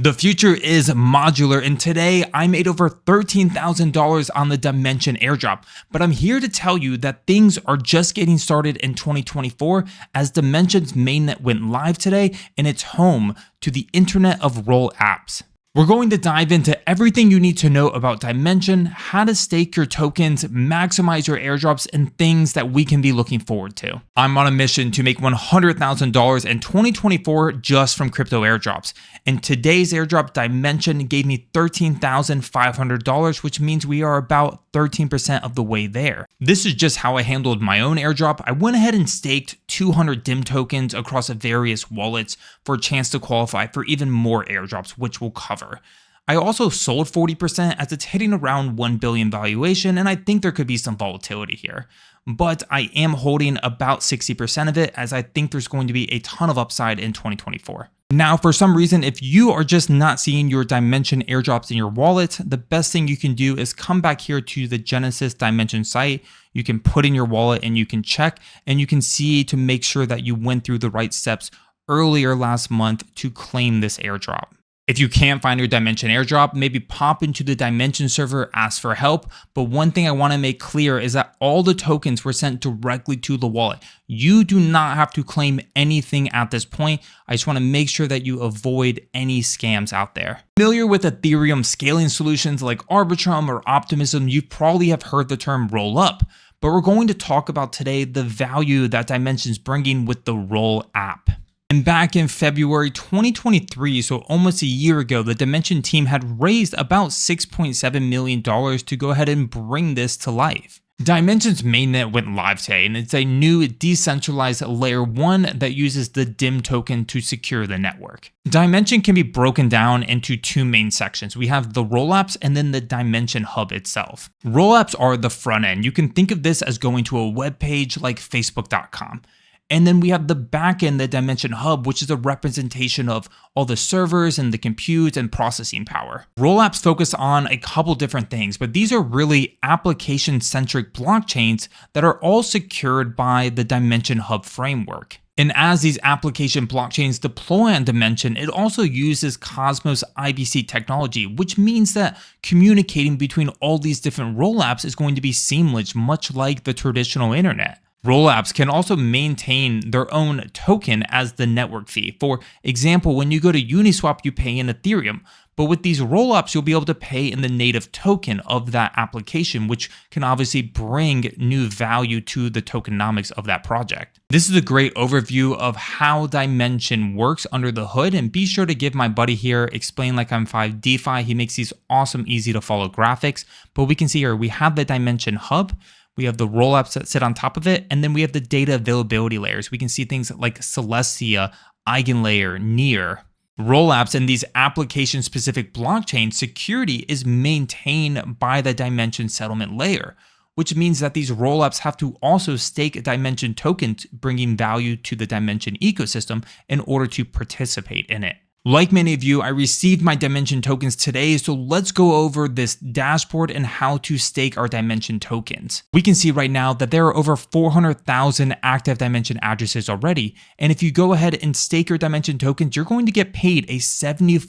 The future is modular, and today I made over $13,000 on the Dymension airdrop, but I'm here to tell you that things are just getting started in 2024 as Dymension's mainnet went live today and it's home to the Internet of RollApps. We're going to dive into everything you need to know about Dymension, how to stake your tokens, maximize your airdrops, and things that we can be looking forward to. I'm on a mission to make $100,000 in 2024 just from crypto airdrops. And today's airdrop, Dymension, gave me $13,500, which means we are about 13% of the way there. This is just how I handled my own airdrop. I went ahead and staked 200 DIM tokens across various wallets for a chance to qualify for even more airdrops, which we'll cover. I also sold 40% as it's hitting around 1 billion valuation, and I think there could be some volatility here. But I am holding about 60% of it as I think there's going to be a ton of upside in 2024. Now, for some reason, if you are just not seeing your Dymension airdrops in your wallet, the best thing you can do is come back here to the Genesis Dymension site. You can put in your wallet and you can check, and you can see to make sure that you went through the right steps earlier last month to claim this airdrop. If you can't find your Dymension airdrop, maybe pop into the Dymension server, ask for help. But one thing I want to make clear is that all the tokens were sent directly to the wallet. You do not have to claim anything at this point. I just want to make sure that you avoid any scams out there. Familiar with Ethereum scaling solutions like Arbitrum or Optimism, you probably have heard the term roll up. But we're going to talk about today the value that Dymension is bringing with the Roll app. And back in February 2023, so almost a year ago, the Dymension team had raised about $6.7 million to go ahead and bring this to life. Dymension's mainnet went live today, and it's a new decentralized layer 1 that uses the DIM token to secure the network. Dymension can be broken down into two main sections. We have the RollApps and then the Dymension hub itself. RollApps are the front end. You can think of this as going to a web page like facebook.com. And then we have the backend, the Dymension hub, which is a representation of all the servers and the compute and processing power. RollApps focus on a couple different things, but these are really application-centric blockchains that are all secured by the Dymension hub framework. And as these application blockchains deploy on Dymension, it also uses Cosmos IBC technology, which means that communicating between all these different RollApps is going to be seamless, much like the traditional internet. RollApps can also maintain their own token as the network fee. For example, when you go to Uniswap, you pay in Ethereum, but with these RollApps, you'll be able to pay in the native token of that application, which can obviously bring new value to the tokenomics of that project. This is a great overview of how Dymension works under the hood, and be sure to give my buddy here, Explain Like I'm 5 DeFi. He makes these awesome, easy to follow graphics, but we can see here, we have the Dymension hub. We have the RollApps that sit on top of it, and then we have the data availability layers. We can see things like Celestia, Eigenlayer, Near. RollApps and these application-specific blockchain security is maintained by the Dymension settlement layer, which means that these RollApps have to also stake Dymension tokens, bringing value to the Dymension ecosystem in order to participate in it. Like many of you, I received my Dymension tokens today, so let's go over this dashboard and how to stake our Dymension tokens. We can see right now that there are over 400,000 active Dymension addresses already, and if you go ahead and stake your Dymension tokens, you're going to get paid a 74%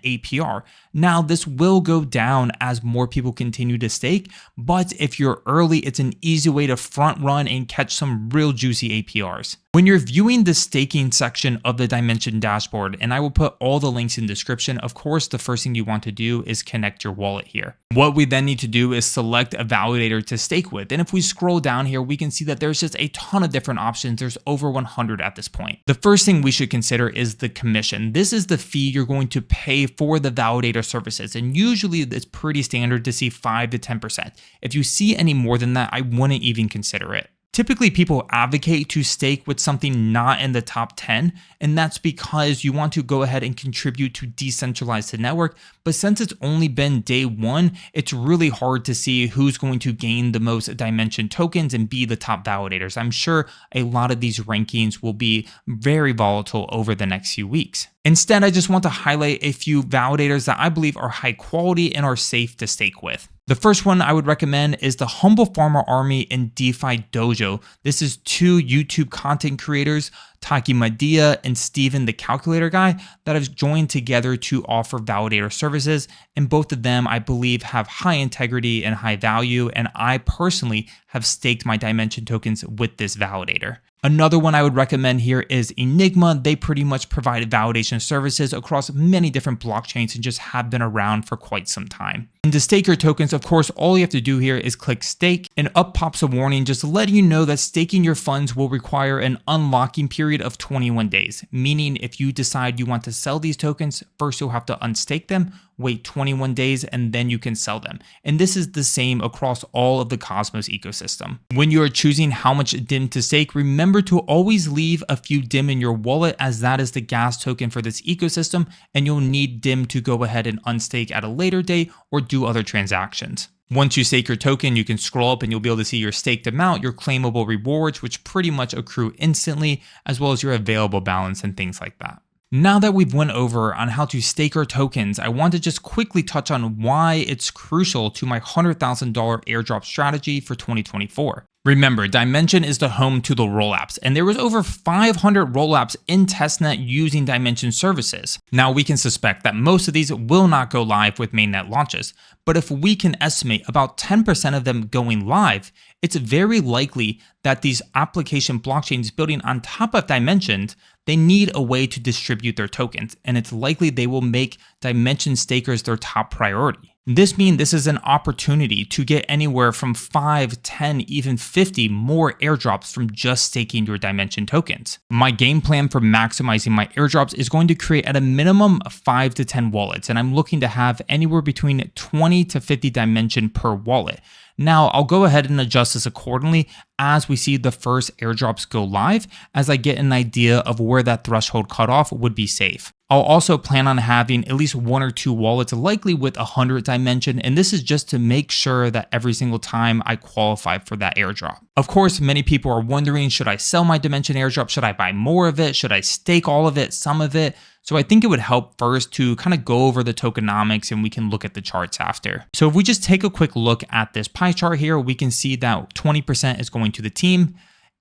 APR. Now, this will go down as more people continue to stake, but if you're early, it's an easy way to front run and catch some real juicy APRs. When you're viewing the staking section of the Dymension dashboard, and I will put all the links in the description, of course, the first thing you want to do is connect your wallet here. What we then need to do is select a validator to stake with. And if we scroll down here, we can see that there's just a ton of different options. There's over 100 at this point. The first thing we should consider is the commission. This is the fee you're going to pay for the validator services. And usually it's pretty standard to see 5 to 10%. If you see any more than that, I wouldn't even consider it. Typically, people advocate to stake with something not in the top 10, and that's because you want to go ahead and contribute to decentralize the network. But since it's only been day one, it's really hard to see who's going to gain the most Dymension tokens and be the top validators. I'm sure a lot of these rankings will be very volatile over the next few weeks. Instead, I just want to highlight a few validators that I believe are high quality and are safe to stake with. The first one I would recommend is the Humble Farmer Army in DeFi Dojo. This is two YouTube content creators, Taki Madia and Steven the Calculator Guy, that have joined together to offer validator services. And both of them, I believe, have high integrity and high value. And I personally have staked my Dymension tokens with this validator. Another one I would recommend here is Enigma. They pretty much provide validation services across many different blockchains and just have been around for quite some time. And to stake your tokens, of course, all you have to do here is click stake, and up pops a warning just letting you know that staking your funds will require an unlocking period of 21 days, meaning if you decide you want to sell these tokens, first you'll have to unstake them, wait 21 days, and then you can sell them. And this is the same across all of the Cosmos ecosystem. When you are choosing how much DIM to stake, remember to always leave a few DIM in your wallet, as that is the gas token for this ecosystem, and you'll need DIM to go ahead and unstake at a later date or do other transactions. Once you stake your token, you can scroll up and you'll be able to see your staked amount, your claimable rewards, which pretty much accrue instantly, as well as your available balance and things like that. Now that we've went over on how to stake our tokens, I want to just quickly touch on why it's crucial to my $100,000 airdrop strategy for 2024. Remember, Dymension is the home to the RollApps, and there was over 500 RollApps in testnet using Dymension services. Now, we can suspect that most of these will not go live with mainnet launches, but if we can estimate about 10% of them going live, it's very likely that these application blockchains building on top of Dymension, they need a way to distribute their tokens, and it's likely they will make Dymension stakers their top priority. This means this is an opportunity to get anywhere from 5, 10, even 50 more airdrops from just staking your Dymension tokens. My game plan for maximizing my airdrops is going to create at a minimum 5 to 10 wallets, and I'm looking to have anywhere between 20 to 50 Dymension per wallet. Now, I'll go ahead and adjust this accordingly as we see the first airdrops go live, as I get an idea of where that threshold cutoff would be safe. I'll also plan on having at least 1 or 2 wallets, likely with 100 Dymension, and this is just to make sure that every single time I qualify for that airdrop. Of course, many people are wondering, should I sell my Dymension airdrop? Should I buy more of it? Should I stake all of it, some of it? So I think it would help first to kind of go over the tokenomics, and we can look at the charts after. So if we just take a quick look at this pie chart here, we can see that 20% is going to the team,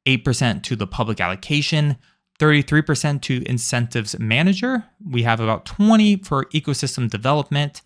8% to the public allocation, 33% to incentives manager. We have about 20 for ecosystem development,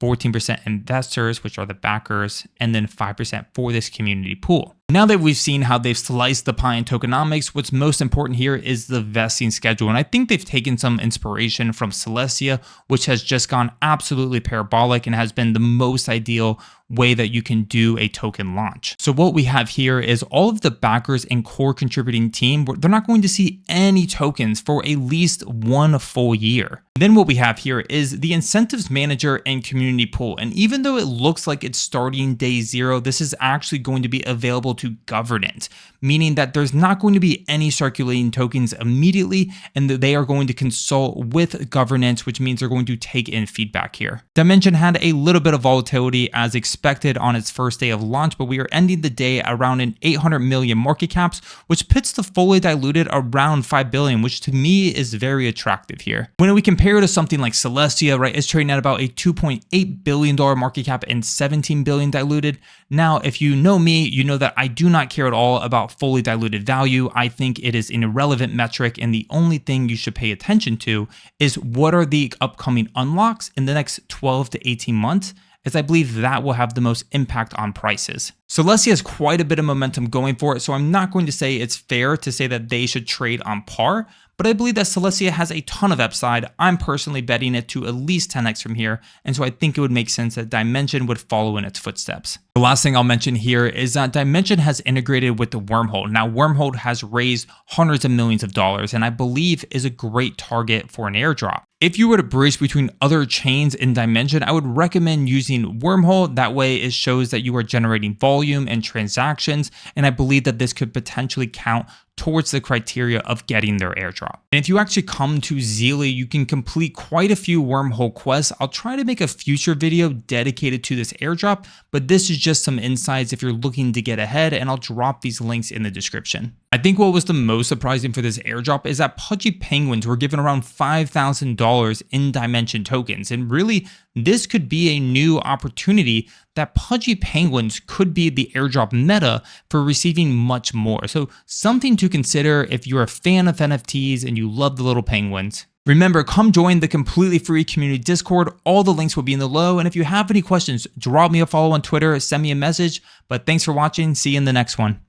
14% investors, which are the backers, and then 5% for this community pool. Now that we've seen how they've sliced the pie in tokenomics, what's most important here is the vesting schedule. And I think they've taken some inspiration from Celestia, which has just gone absolutely parabolic and has been the most ideal way that you can do a token launch. So what we have here is all of the backers and core contributing team, they're not going to see any tokens for at least 1 full year. Then what we have here is the incentives manager and community pool. And even though it looks like it's starting day 0, this is actually going to be available to governance, meaning that there's not going to be any circulating tokens immediately, and that they are going to consult with governance, which means they're going to take in feedback here. Dymension had a little bit of volatility as expected on its first day of launch, but we are ending the day around an 800 million market caps, which puts the fully diluted around 5 billion, which to me is very attractive here. When we compare to something like Celestia, right, it's trading at about a $2.8 billion market cap and 17 billion diluted. Now, if you know me, you know that I do not care at all about fully diluted value. I think it is an irrelevant metric, and the only thing you should pay attention to is what are the upcoming unlocks in the next 12 to 18 months, as I believe that will have the most impact on prices. Celestia has quite a bit of momentum going for it, so I'm not going to say it's fair to say that they should trade on par, but I believe that Celestia has a ton of upside. I'm personally betting it to at least 10x from here, and so I think it would make sense that Dymension would follow in its footsteps. The last thing I'll mention here is that Dymension has integrated with the Wormhole. Now, Wormhole has raised hundreds of millions of dollars, and I believe is a great target for an airdrop. If you were to bridge between other chains in Dymension, I would recommend using Wormhole. That way it shows that you are generating volume and transactions, and I believe that this could potentially count towards the criteria of getting their airdrop. And if you actually come to Zealy, you can complete quite a few Wormhole quests. I'll try to make a future video dedicated to this airdrop, but this is just some insights if you're looking to get ahead, and I'll drop these links in the description. I think what was the most surprising for this airdrop is that Pudgy Penguins were given around $5,000 in Dymension tokens, and really this could be a new opportunity that Pudgy Penguins could be the airdrop meta for receiving much more. So something to consider if you're a fan of NFTs and you love the little penguins. Remember, come join the completely free community Discord. All the links will be in the below. And if you have any questions, drop me a follow on Twitter, send me a message. But thanks for watching. See you in the next one.